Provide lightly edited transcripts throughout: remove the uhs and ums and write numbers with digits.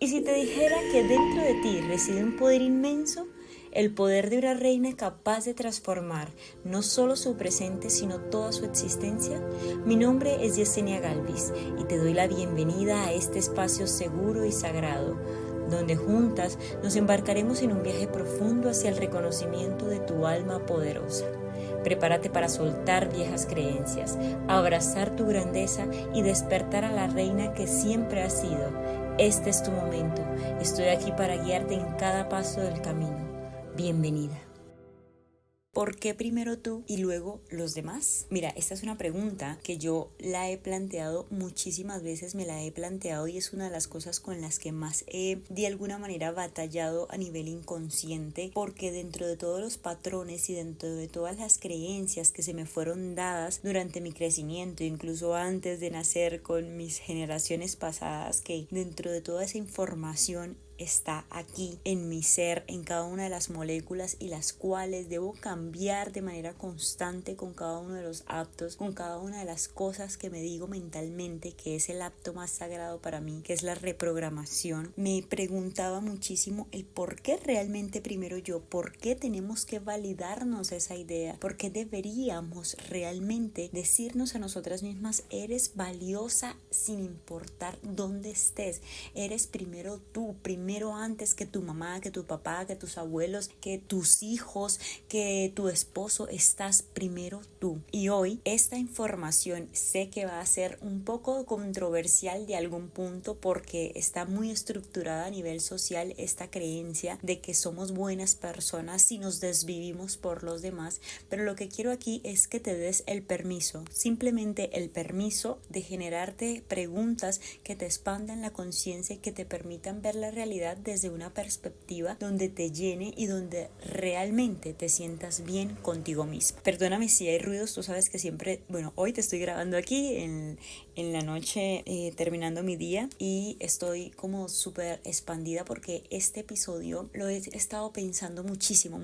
Y si te dijera que dentro de ti reside un poder inmenso, el poder de una reina capaz de transformar no solo su presente, sino toda su existencia, mi nombre es Yesenia Galvis y te doy la bienvenida a este espacio seguro y sagrado, donde juntas nos embarcaremos en un viaje profundo hacia el reconocimiento de tu alma poderosa. Prepárate para soltar viejas creencias, abrazar tu grandeza y despertar a la reina que siempre has sido. Este es tu momento. Estoy aquí para guiarte en cada paso del camino. Bienvenida. ¿Por qué primero tú y luego los demás? Mira, esta es una pregunta que yo la he planteado muchísimas veces, me la he planteado y es una de las cosas con las que más he de alguna manera batallado a nivel inconsciente, porque dentro de todos los patrones y dentro de todas las creencias que se me fueron dadas durante mi crecimiento, incluso antes de nacer con mis generaciones pasadas, que dentro de toda esa información está aquí en mi ser, en cada una de las moléculas y las cuales debo cambiar de manera constante con cada uno de los actos, con cada una de las cosas que me digo mentalmente, que es el acto más sagrado para mí, que es la reprogramación. Me preguntaba muchísimo el por qué realmente primero yo, por qué tenemos que validarnos esa idea, por qué deberíamos realmente decirnos a nosotras mismas, eres valiosa sin importar dónde estés, eres primero tú, primero antes que tu mamá, que tu papá, que tus abuelos, que tus hijos, que tu esposo, estás primero tú. Y hoy esta información sé que va a ser un poco controversial de algún punto porque está muy estructurada a nivel social esta creencia de que somos buenas personas si nos desvivimos por los demás, pero lo que quiero aquí es que te des el permiso, simplemente el permiso de generarte preguntas que te expandan la conciencia y que te permitan ver la realidad desde una perspectiva donde te llene y donde realmente te sientas bien contigo mismo. Perdóname si hay ruidos, tú sabes que siempre, hoy te estoy grabando aquí en la noche terminando mi día y estoy como súper expandida porque este episodio lo he estado pensando muchísimo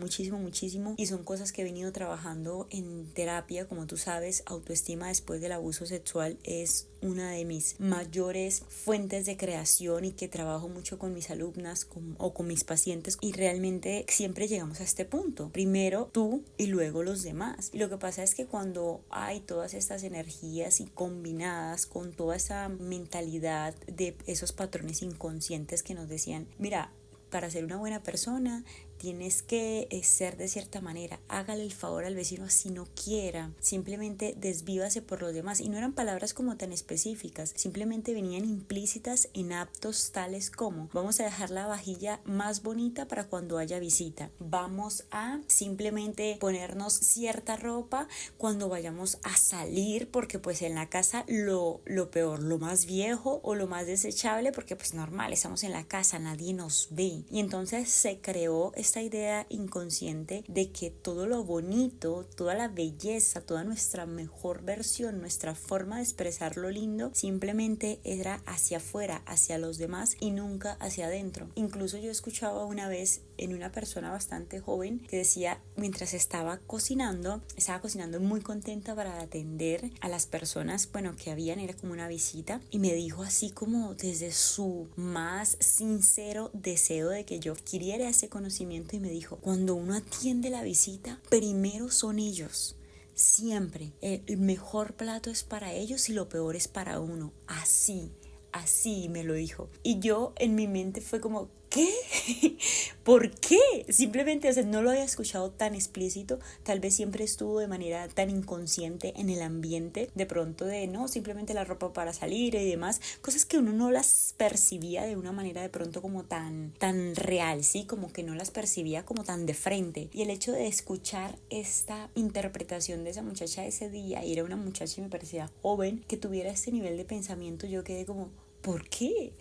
y son cosas que he venido trabajando en terapia. Como tú sabes, autoestima después del abuso sexual es una de mis mayores fuentes de creación y que trabajo mucho con mis alumnas o con mis pacientes y realmente siempre llegamos a este punto, primero tú y luego los demás. Y lo que pasa es que cuando hay todas estas energías y combinadas con toda esa mentalidad de esos patrones inconscientes que nos decían, mira, para ser una buena persona tienes que ser de cierta manera, hágale el favor al vecino si no quiera, simplemente desvívase por los demás. Y no eran palabras como tan específicas, simplemente venían implícitas en actos tales como vamos a dejar la vajilla más bonita para cuando haya visita, vamos a simplemente ponernos cierta ropa cuando vayamos a salir, porque pues en la casa lo peor, lo más viejo o lo más desechable, porque pues normal, estamos en la casa, nadie nos ve. Y entonces se creó esta idea inconsciente de que todo lo bonito, toda la belleza, toda nuestra mejor versión, nuestra forma de expresar lo lindo simplemente era hacia afuera, hacia los demás y nunca hacia adentro. Incluso yo escuchaba una vez en una persona bastante joven que decía, mientras estaba cocinando muy contenta para atender a las personas, que habían, era como una visita, y me dijo así como desde su más sincero deseo de que yo adquiriera ese conocimiento y me dijo, cuando uno atiende la visita, primero son ellos. Siempre el mejor plato es para ellos y lo peor es para uno. Así me lo dijo. Y yo en mi mente fue como, ¿qué? ¿Por qué? Simplemente, no lo había escuchado tan explícito, tal vez siempre estuvo de manera tan inconsciente en el ambiente, de pronto de, no, simplemente la ropa para salir y demás, cosas que uno no las percibía de una manera de pronto como tan real, ¿sí? Como que no las percibía como tan de frente. Y el hecho de escuchar esta interpretación de esa muchacha ese día, y era una muchacha y me parecía joven, que tuviera este nivel de pensamiento, yo quedé como, ¿por qué?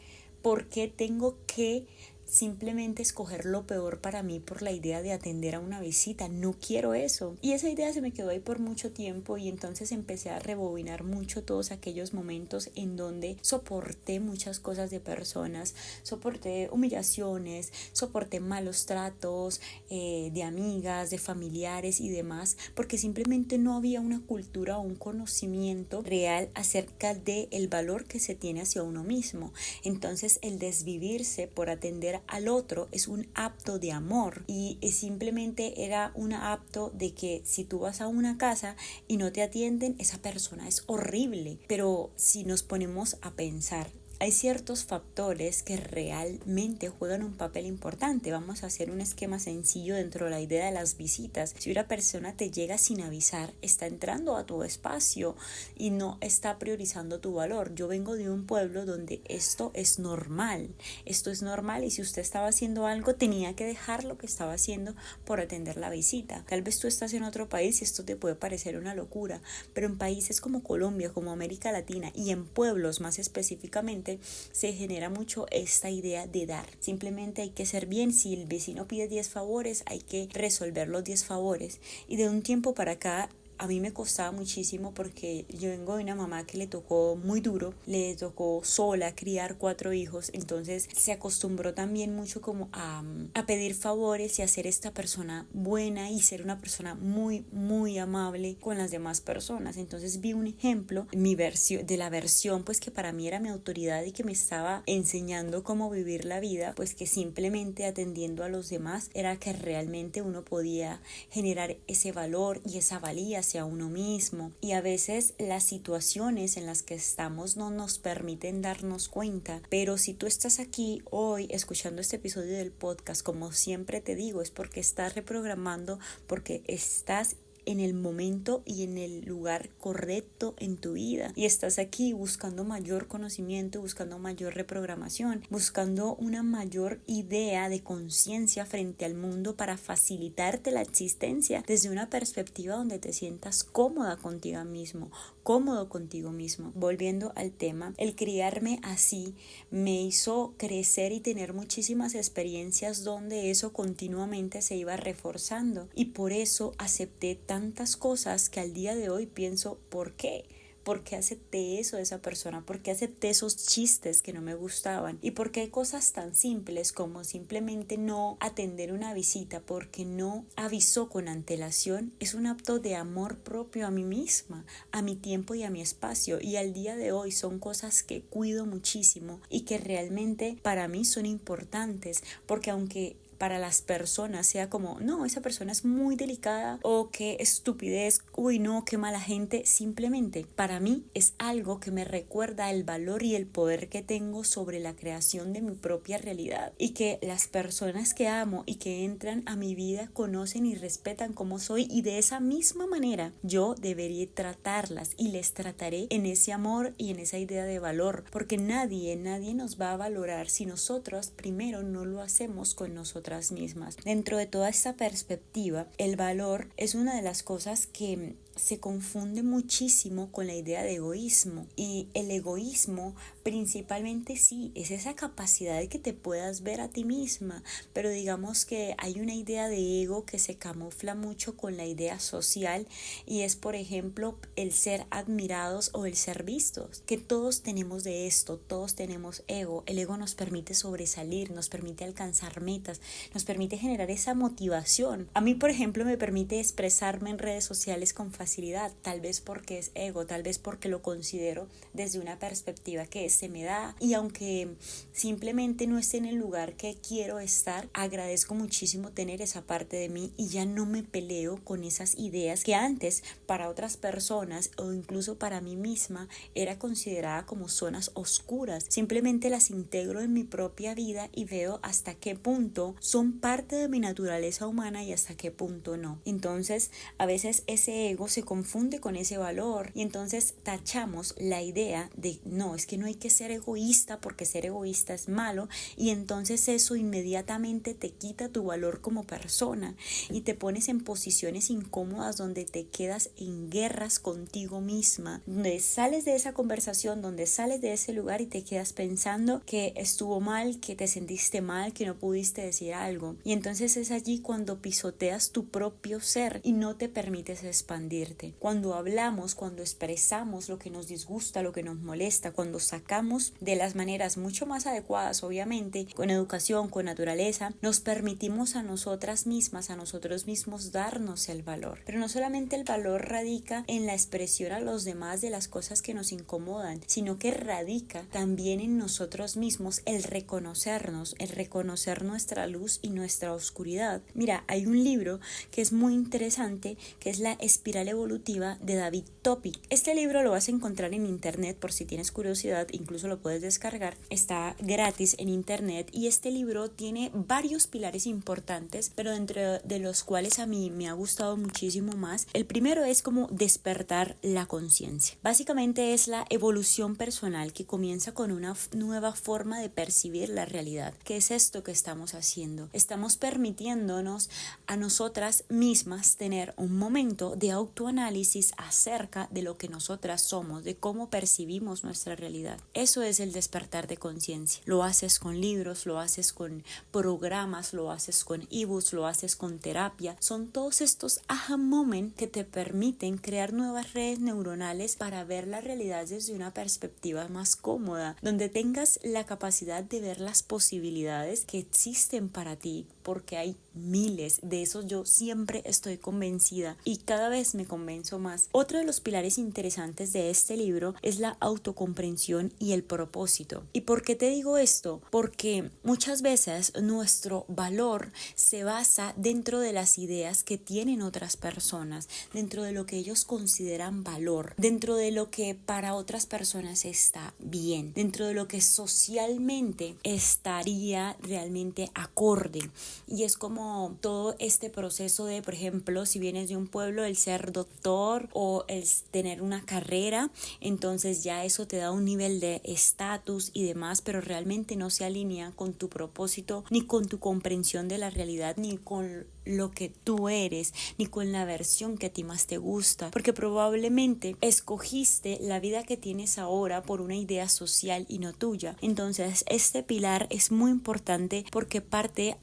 ¿Por qué tengo que simplemente escoger lo peor para mí por la idea de atender a una visita. No quiero eso. Y esa idea se me quedó ahí por mucho tiempo y entonces empecé a rebobinar mucho todos aquellos momentos en donde soporté muchas cosas de personas, soporté humillaciones, soporté malos tratos de amigas, de familiares y demás, porque simplemente no había una cultura o un conocimiento real acerca del valor que se tiene hacia uno mismo. Entonces el desvivirse por atender al otro es un acto de amor y simplemente era un acto de que si tú vas a una casa y no te atienden, esa persona es horrible. Pero si nos ponemos a pensar, hay ciertos factores que realmente juegan un papel importante. Vamos a hacer un esquema sencillo dentro de la idea de las visitas. Si una persona te llega sin avisar, está entrando a tu espacio y no está priorizando tu valor. Yo vengo de un pueblo donde esto es normal. Esto es normal y si usted estaba haciendo algo, tenía que dejar lo que estaba haciendo por atender la visita. Tal vez tú estás en otro país y esto te puede parecer una locura, pero en países como Colombia, como América Latina y en pueblos más específicamente, se genera mucho esta idea de dar. Simplemente hay que ser bien. Si el vecino pide 10 favores, hay que resolver los 10 favores. Y de un tiempo para acá a mí me costaba muchísimo porque yo vengo de una mamá que le tocó muy duro, le tocó sola criar 4 hijos, entonces se acostumbró también mucho como a pedir favores y a ser esta persona buena y ser una persona muy, muy amable con las demás personas. Entonces vi un ejemplo, mi versión, de la versión pues que para mí era mi autoridad y que me estaba enseñando cómo vivir la vida, pues que simplemente atendiendo a los demás era que realmente uno podía generar ese valor y esa valía hacia uno mismo. Y a veces las situaciones en las que estamos no nos permiten darnos cuenta, pero si tú estás aquí hoy escuchando este episodio del podcast, como siempre te digo, es porque estás reprogramando, porque estás en el momento y en el lugar correcto en tu vida y estás aquí buscando mayor conocimiento, buscando mayor reprogramación, buscando una mayor idea de conciencia frente al mundo para facilitarte la existencia desde una perspectiva donde te sientas cómoda contigo mismo, cómodo contigo mismo. Volviendo al tema, el criarme así me hizo crecer y tener muchísimas experiencias donde eso continuamente se iba reforzando y por eso acepté tantas cosas que al día de hoy pienso, ¿por qué? ¿Por qué acepté eso de esa persona? ¿Por qué acepté esos chistes que no me gustaban? ¿Y por qué hay cosas tan simples como simplemente no atender una visita porque no avisó con antelación? Es un acto de amor propio a mí misma, a mi tiempo y a mi espacio. Y al día de hoy son cosas que cuido muchísimo y que realmente para mí son importantes porque aunque para las personas sea como, no, esa persona es muy delicada o qué estupidez, uy no, qué mala gente, simplemente para mí es algo que me recuerda el valor y el poder que tengo sobre la creación de mi propia realidad y que las personas que amo y que entran a mi vida conocen y respetan cómo soy y de esa misma manera yo debería tratarlas y les trataré en ese amor y en esa idea de valor porque nadie nos va a valorar si nosotros primero no lo hacemos con nosotras mismas. Dentro de toda esta perspectiva, el valor es una de las cosas que se confunde muchísimo con la idea de egoísmo y el egoísmo principalmente sí es esa capacidad de que te puedas ver a ti misma, pero digamos que hay una idea de ego que se camufla mucho con la idea social y es por ejemplo el ser admirados o el ser vistos, que todos tenemos de esto, todos tenemos ego. El ego nos permite sobresalir, nos permite alcanzar metas, nos permite generar esa motivación. A mí por ejemplo me permite expresarme en redes sociales con facilidad, tal vez porque es ego, tal vez porque lo considero desde una perspectiva que se me da y aunque simplemente no esté en el lugar que quiero estar, agradezco muchísimo tener esa parte de mí y ya no me peleo con esas ideas que antes para otras personas o incluso para mí misma era considerada como zonas oscuras. Simplemente las integro en mi propia vida y veo hasta qué punto son parte de mi naturaleza humana y hasta qué punto no. Entonces a veces ese ego se confunde con ese valor y entonces tachamos la idea de no, es que no hay que ser egoísta porque ser egoísta es malo, y entonces eso inmediatamente te quita tu valor como persona y te pones en posiciones incómodas donde te quedas en guerras contigo misma, donde sales de esa conversación, donde sales de ese lugar y te quedas pensando que estuvo mal, que te sentiste mal, que no pudiste decir algo, y entonces es allí cuando pisoteas tu propio ser y no te permites expandirte. Cuando hablamos, cuando expresamos lo que nos disgusta, lo que nos molesta, cuando sacamos de las maneras mucho más adecuadas, obviamente, con educación, con naturaleza, nos permitimos a nosotras mismas, a nosotros mismos darnos el valor. Pero no solamente el valor radica en la expresión a los demás de las cosas que nos incomodan, sino que radica también en nosotros mismos el reconocernos, el reconocer nuestra luz y nuestra oscuridad. Mira, hay un libro que es muy interesante, que es La Espiral Evolutiva de David Topic. Este libro lo vas a encontrar en internet por si tienes curiosidad, incluso lo puedes descargar, está gratis en internet, y este libro tiene varios pilares importantes, pero dentro de los cuales a mí me ha gustado muchísimo más. El primero es como despertar la conciencia. Básicamente es la evolución personal que comienza con una nueva forma de percibir la realidad. ¿Qué es esto que estamos haciendo? Estamos permitiéndonos a nosotras mismas tener un momento de autoanálisis acerca de lo que nosotras somos, de cómo percibimos nuestra realidad. Eso es el despertar de conciencia. Lo haces con libros, lo haces con programas, lo haces con ebooks, lo haces con terapia. Son todos estos aha moment que te permiten crear nuevas redes neuronales para ver la realidad desde una perspectiva más cómoda, donde tengas la capacidad de ver las posibilidades que existen para ti, porque hay miles de esos. Yo siempre estoy convencida y cada vez me convenzo más. Otro de los pilares interesantes de este libro es la autocomprensión y el propósito. ¿Y por qué te digo esto? Porque muchas veces nuestro valor se basa dentro de las ideas que tienen otras personas, dentro de lo que ellos consideran valor, dentro de lo que para otras personas está bien, dentro de lo que socialmente estaría realmente acorde. Y es como todo este proceso de, por ejemplo, si vienes de un pueblo, el ser doctor o el tener una carrera, entonces ya eso te da un nivel de estatus y demás, pero realmente no se alinea con tu propósito, ni con tu comprensión de la realidad, ni con lo que tú eres, ni con la versión que a ti más te gusta, porque probablemente escogiste la vida que tienes ahora por una idea social y no tuya. Entonces este pilar es muy importante porque parte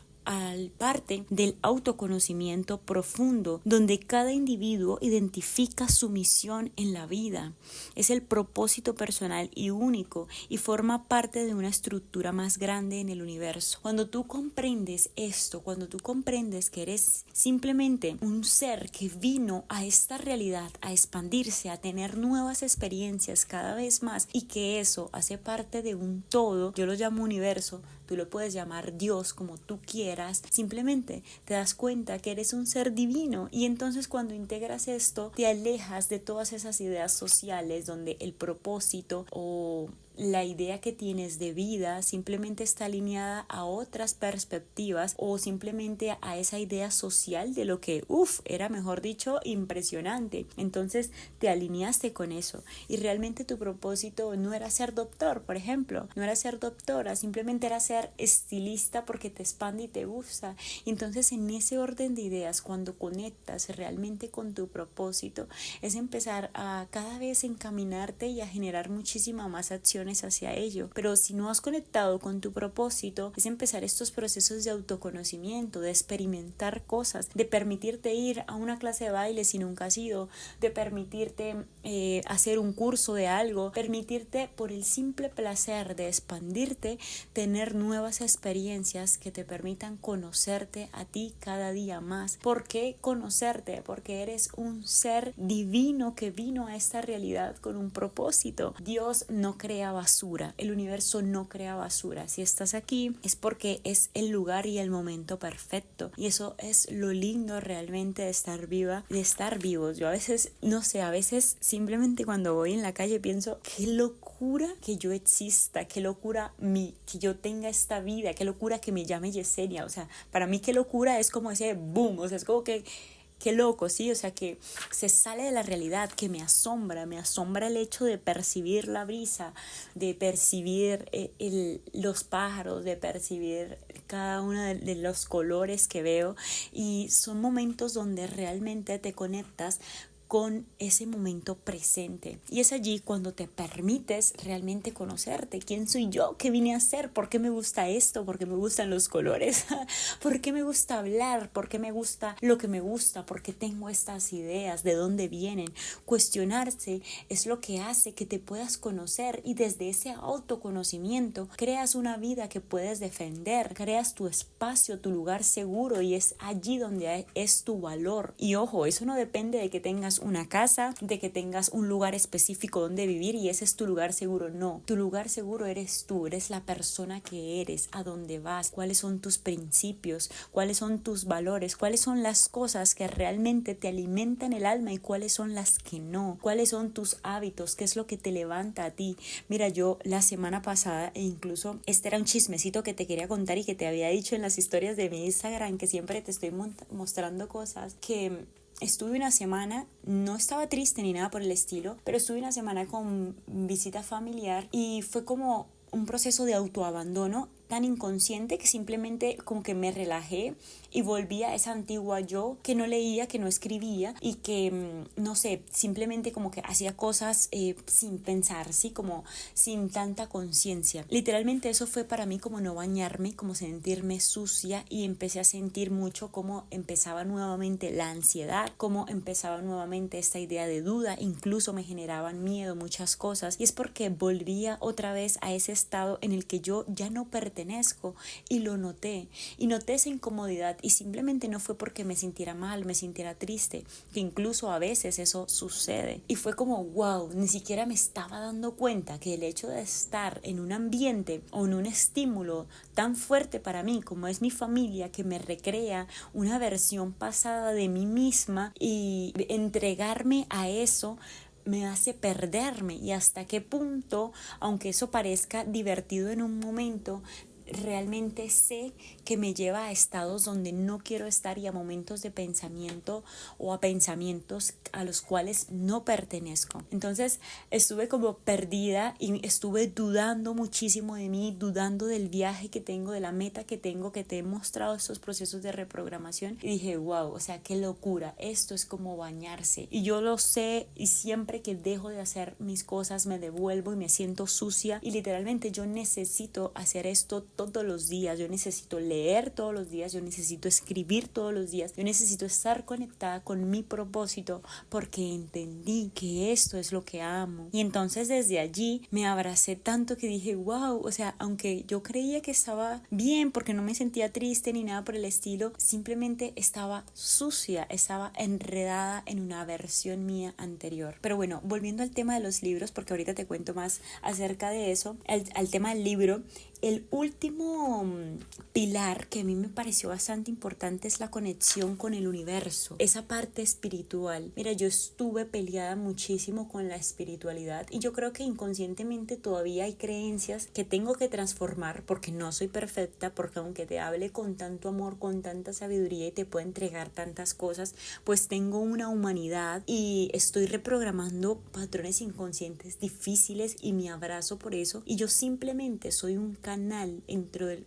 del autoconocimiento profundo, donde cada individuo identifica su misión en la vida. Es el propósito personal y único y forma parte de una estructura más grande en el universo. Cuando tú comprendes esto, cuando tú comprendes que eres simplemente un ser que vino a esta realidad a expandirse, a tener nuevas experiencias cada vez más, y que eso hace parte de un todo, yo lo llamo universo, tú lo puedes llamar Dios, como tú quieras, simplemente te das cuenta que eres un ser divino, y entonces cuando integras esto te alejas de todas esas ideas sociales donde el propósito o la idea que tienes de vida simplemente está alineada a otras perspectivas o simplemente a esa idea social de lo que, era, mejor dicho, impresionante. Entonces te alineaste con eso y realmente tu propósito no era ser doctor, por ejemplo, no era ser doctora, simplemente era ser estilista porque te expande y te gusta. Entonces en ese orden de ideas, cuando conectas realmente con tu propósito, es empezar a cada vez encaminarte y a generar muchísima más acciones hacia ello. Pero si no has conectado con tu propósito, es empezar estos procesos de autoconocimiento, de experimentar cosas, de permitirte ir a una clase de baile si nunca has ido, de permitirte hacer un curso de algo, permitirte por el simple placer de expandirte, tener nuevas experiencias que te permitan conocerte a ti cada día más. ¿Por qué conocerte? Porque eres un ser divino que vino a esta realidad con un propósito. Dios no crea basura, el universo no crea basura. Si estás aquí es porque es el lugar y el momento perfecto, y eso es lo lindo realmente de estar viva, de estar vivos. Yo a veces, no sé, a veces simplemente cuando voy en la calle pienso, qué locura que yo exista, qué locura que yo tenga esta vida, qué locura que me llame Yesenia. O sea, para mí qué locura es como ese boom, o sea, es como que qué loco, ¿sí? O sea, que se sale de la realidad, que me asombra el hecho de percibir la brisa, de percibir los pájaros, de percibir cada uno de los colores que veo, y son momentos donde realmente te conectas con ese momento presente. Y es allí cuando te permites realmente conocerte. ¿Quién soy yo? ¿Qué vine a hacer? ¿Por qué me gusta esto? ¿Por qué me gustan los colores? ¿Por qué me gusta hablar? ¿Por qué me gusta lo que me gusta? ¿Por qué tengo estas ideas? ¿De dónde vienen? Cuestionarse es lo que hace que te puedas conocer, y desde ese autoconocimiento creas una vida que puedes defender, creas tu espacio, tu lugar seguro, y es allí donde es tu valor. Y ojo, eso no depende de que tengas una casa, de que tengas un lugar específico donde vivir y ese es tu lugar seguro. No, tu lugar seguro eres tú, eres la persona que eres, a dónde vas, cuáles son tus principios, cuáles son tus valores, cuáles son las cosas que realmente te alimentan el alma y cuáles son las que no, cuáles son tus hábitos, qué es lo que te levanta a ti. Mira, yo la semana pasada, e incluso este era un chismecito que te quería contar y que te había dicho en las historias de mi Instagram, que siempre te estoy mostrando cosas, que estuve una semana, no estaba triste ni nada por el estilo, pero estuve una semana con visita familiar y fue como un proceso de autoabandono tan inconsciente que simplemente como que me relajé y volví a esa antigua yo que no leía, que no escribía y que, no sé, simplemente como que hacía cosas sin pensar, ¿sí? Como sin tanta conciencia. Literalmente eso fue para mí como no bañarme, como sentirme sucia, y empecé a sentir mucho cómo empezaba nuevamente la ansiedad, cómo empezaba nuevamente esta idea de duda, incluso me generaban miedo muchas cosas, y es porque volvía otra vez a ese estado en el que yo ya no pertenezco, y lo noté, y noté esa incomodidad, y simplemente no fue porque me sintiera mal, me sintiera triste, que incluso a veces eso sucede, y fue como wow, ni siquiera me estaba dando cuenta que el hecho de estar en un ambiente o en un estímulo tan fuerte para mí como es mi familia, que me recrea una versión pasada de mí misma, y entregarme a eso me hace perderme, y hasta qué punto, aunque eso parezca divertido en un momento, realmente sé que me lleva a estados donde no quiero estar, y a momentos de pensamiento o a pensamientos a los cuales no pertenezco. Entonces estuve como perdida y estuve dudando muchísimo de mí, dudando del viaje que tengo, de la meta que tengo, que te he mostrado estos procesos de reprogramación, y dije wow, o sea, qué locura, esto es como bañarse, y yo lo sé, y siempre que dejo de hacer mis cosas me devuelvo y me siento sucia, y literalmente yo necesito hacer esto todos los días, yo necesito leer todos los días, yo necesito escribir todos los días, yo necesito estar conectada con mi propósito, porque entendí que esto es lo que amo. Y entonces desde allí me abracé tanto que dije wow, o sea, aunque yo creía que estaba bien porque no me sentía triste ni nada por el estilo, simplemente estaba sucia, estaba enredada en una versión mía anterior. Pero bueno, volviendo al tema de los libros, porque ahorita te cuento más acerca de eso, al tema del libro, el último pilar que a mí me pareció bastante importante es la conexión con el universo, esa parte espiritual. Mira, yo estuve peleada muchísimo con la espiritualidad, y yo creo que inconscientemente todavía hay creencias que tengo que transformar, porque no soy perfecta, porque aunque te hable con tanto amor, con tanta sabiduría y te pueda entregar tantas cosas, pues tengo una humanidad y estoy reprogramando patrones inconscientes difíciles, y me abrazo por eso, y yo simplemente soy un canal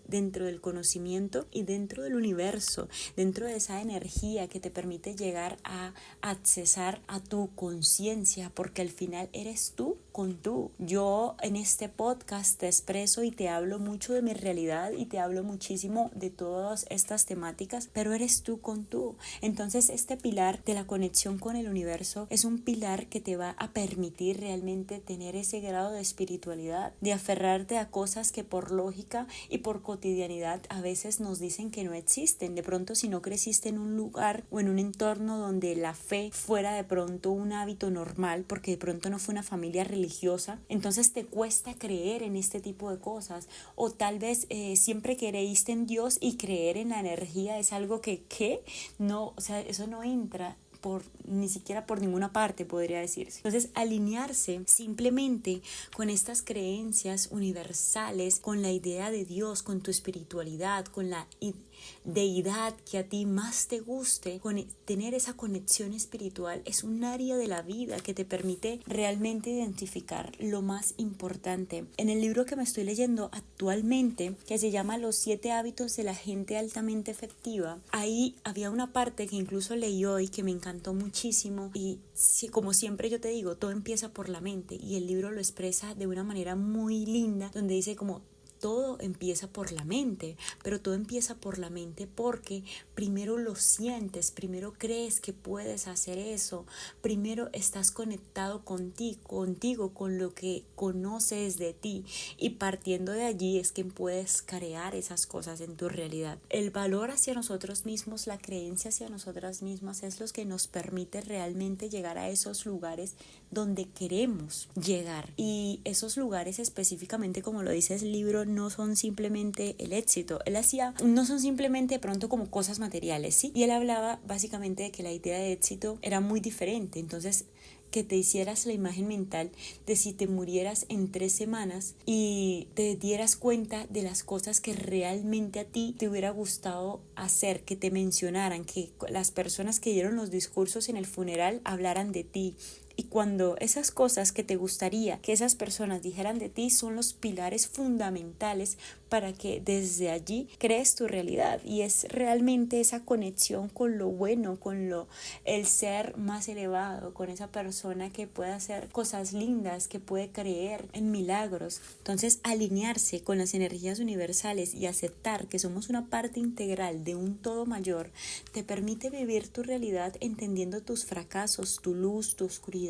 dentro del conocimiento y dentro del universo, dentro de esa energía que te permite llegar a accesar a tu conciencia, porque al final eres tú con tú. Yo en este podcast te expreso y te hablo mucho de mi realidad y te hablo muchísimo de todas estas temáticas, pero eres tú con tú. Entonces este pilar de la conexión con el universo es un pilar que te va a permitir realmente tener ese grado de espiritualidad, de aferrarte a cosas que por lógica y por cotidianidad a veces nos dicen que no existen. De pronto, si no creciste en un lugar o en un entorno donde la fe fuera de pronto un hábito normal, porque de pronto no fue una familia religiosa, entonces te cuesta creer en este tipo de cosas. O tal vez siempre creíste en Dios y creer en la energía es algo que no, o sea, eso no entra ni siquiera por ninguna parte, podría decirse. Entonces, alinearse simplemente con estas creencias universales, con la idea de Dios, con tu espiritualidad, con la deidad que a ti más te guste, tener esa conexión espiritual es un área de la vida que te permite realmente identificar lo más importante. En el libro que me estoy leyendo actualmente, que se llama Los 7 hábitos de la gente altamente efectiva, ahí había una parte que incluso leí hoy que me encantó muchísimo, y como siempre yo te digo, todo empieza por la mente, y el libro lo expresa de una manera muy linda, donde dice como todo empieza por la mente, pero todo empieza por la mente porque primero lo sientes, primero crees que puedes hacer eso, primero estás conectado contigo, con lo que conoces de ti, y partiendo de allí es que puedes crear esas cosas en tu realidad. El valor hacia nosotros mismos, la creencia hacia nosotras mismas es lo que nos permite realmente llegar a esos lugares donde queremos llegar, y esos lugares específicamente, como lo dice el libro, no son simplemente el éxito. No son simplemente de pronto como cosas materiales, ¿sí? Y él hablaba básicamente de que la idea de éxito era muy diferente. Entonces, que te hicieras la imagen mental de si te murieras en 3 semanas y te dieras cuenta de las cosas que realmente a ti te hubiera gustado hacer, que te mencionaran, que las personas que dieron los discursos en el funeral hablaran de ti. Y cuando esas cosas que te gustaría que esas personas dijeran de ti son los pilares fundamentales para que desde allí crees tu realidad, y es realmente esa conexión con lo bueno, el ser más elevado, con esa persona que puede hacer cosas lindas, que puede creer en milagros. Entonces, alinearse con las energías universales y aceptar que somos una parte integral de un todo mayor te permite vivir tu realidad entendiendo tus fracasos, tu luz, tu oscuridad,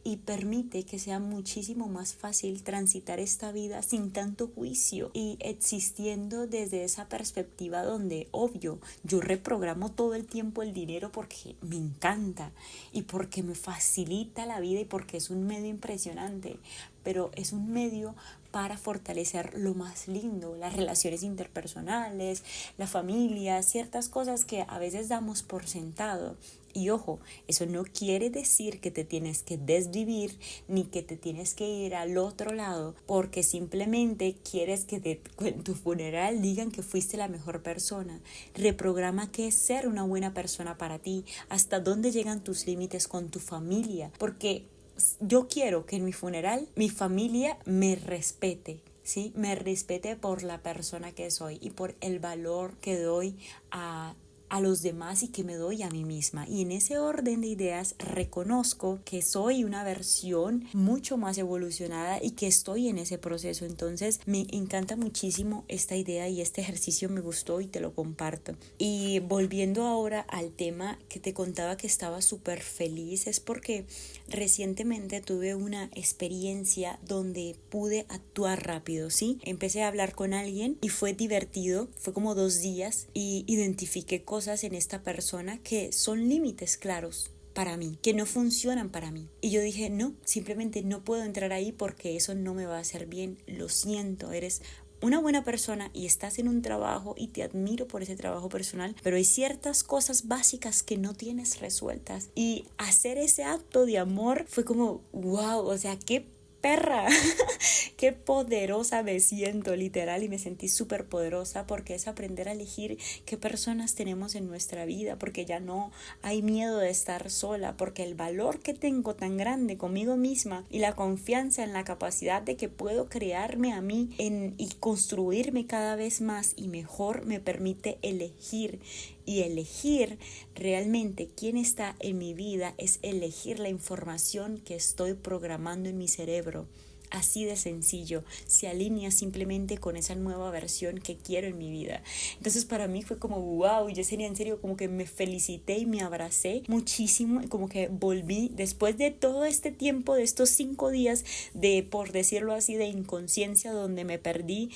y permite que sea muchísimo más fácil transitar esta vida sin tanto juicio y existiendo desde esa perspectiva donde, obvio, yo reprogramo todo el tiempo el dinero porque me encanta y porque me facilita la vida y porque es un medio impresionante, pero es un medio para fortalecer lo más lindo, las relaciones interpersonales, la familia, ciertas cosas que a veces damos por sentado. Y ojo, eso no quiere decir que te tienes que desvivir ni que te tienes que ir al otro lado porque simplemente quieres que en tu funeral digan que fuiste la mejor persona. Reprograma qué es ser una buena persona para ti, hasta dónde llegan tus límites con tu familia, porque yo quiero que en mi funeral mi familia me respete, ¿sí? Me respete por la persona que soy y por el valor que doy a los demás y que me doy a mí misma. Y en ese orden de ideas reconozco que soy una versión mucho más evolucionada y que estoy en ese proceso. Entonces me encanta muchísimo esta idea y este ejercicio me gustó y te lo comparto. Y volviendo ahora al tema que te contaba que estaba súper feliz, es porque recientemente tuve una experiencia donde pude actuar rápido, ¿sí? Empecé a hablar con alguien y fue divertido, fue como 2 días y identifiqué cosas en esta persona que son límites claros para mí, que no funcionan para mí. Y yo dije, no, simplemente no puedo entrar ahí porque eso no me va a hacer bien. Lo siento, eres una buena persona y estás en un trabajo y te admiro por ese trabajo personal, pero hay ciertas cosas básicas que no tienes resueltas. Y hacer ese acto de amor fue como, wow, o sea, qué perra, qué poderosa me siento, literal, y me sentí súper poderosa porque es aprender a elegir qué personas tenemos en nuestra vida, porque ya no hay miedo de estar sola, porque el valor que tengo tan grande conmigo misma y la confianza en la capacidad de que puedo crearme a mí y construirme cada vez más y mejor me permite elegir. Y elegir realmente quién está en mi vida es elegir la información que estoy programando en mi cerebro. Así de sencillo, se alinea simplemente con esa nueva versión que quiero en mi vida. Entonces para mí fue como wow, yo sería en serio como que me felicité y me abracé muchísimo y como que volví después de todo este tiempo, de estos 5 días de, por decirlo así, de inconsciencia donde me perdí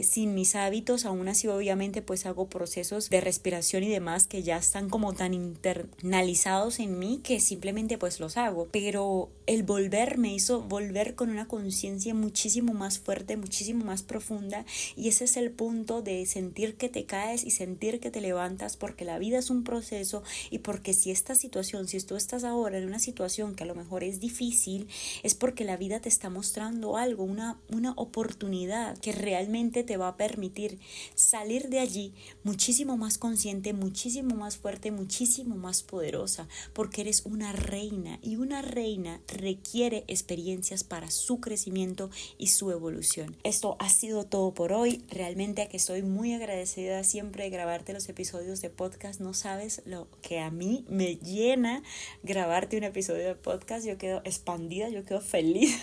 sin mis hábitos. Aún así obviamente pues hago procesos de respiración y demás que ya están como tan internalizados en mí que simplemente pues los hago, pero el volver me hizo volver con una conciencia muchísimo más fuerte, muchísimo más profunda, y ese es el punto de sentir que te caes y sentir que te levantas, porque la vida es un proceso y porque si tú estás ahora en una situación que a lo mejor es difícil, es porque la vida te está mostrando algo, una oportunidad que realmente te va a permitir salir de allí muchísimo más consciente, muchísimo más fuerte, muchísimo más poderosa, porque eres una reina, y una reina requiere experiencias para su crecimiento y su evolución. Esto ha sido todo por hoy. Realmente que estoy muy agradecida siempre de grabarte los episodios de podcast. No sabes lo que a mí me llena grabarte un episodio de podcast. Yo quedo expandida, yo quedo feliz.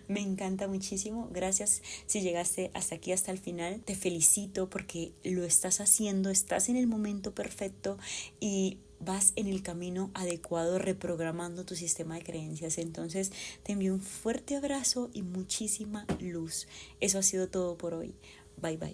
Me encanta muchísimo. Gracias si llegaste hasta aquí, hasta el final. Te felicito porque lo estás haciendo, estás en el momento perfecto y vas en el camino adecuado, reprogramando tu sistema de creencias. Entonces te envío un fuerte abrazo y muchísima luz. Eso ha sido todo por hoy. Bye bye.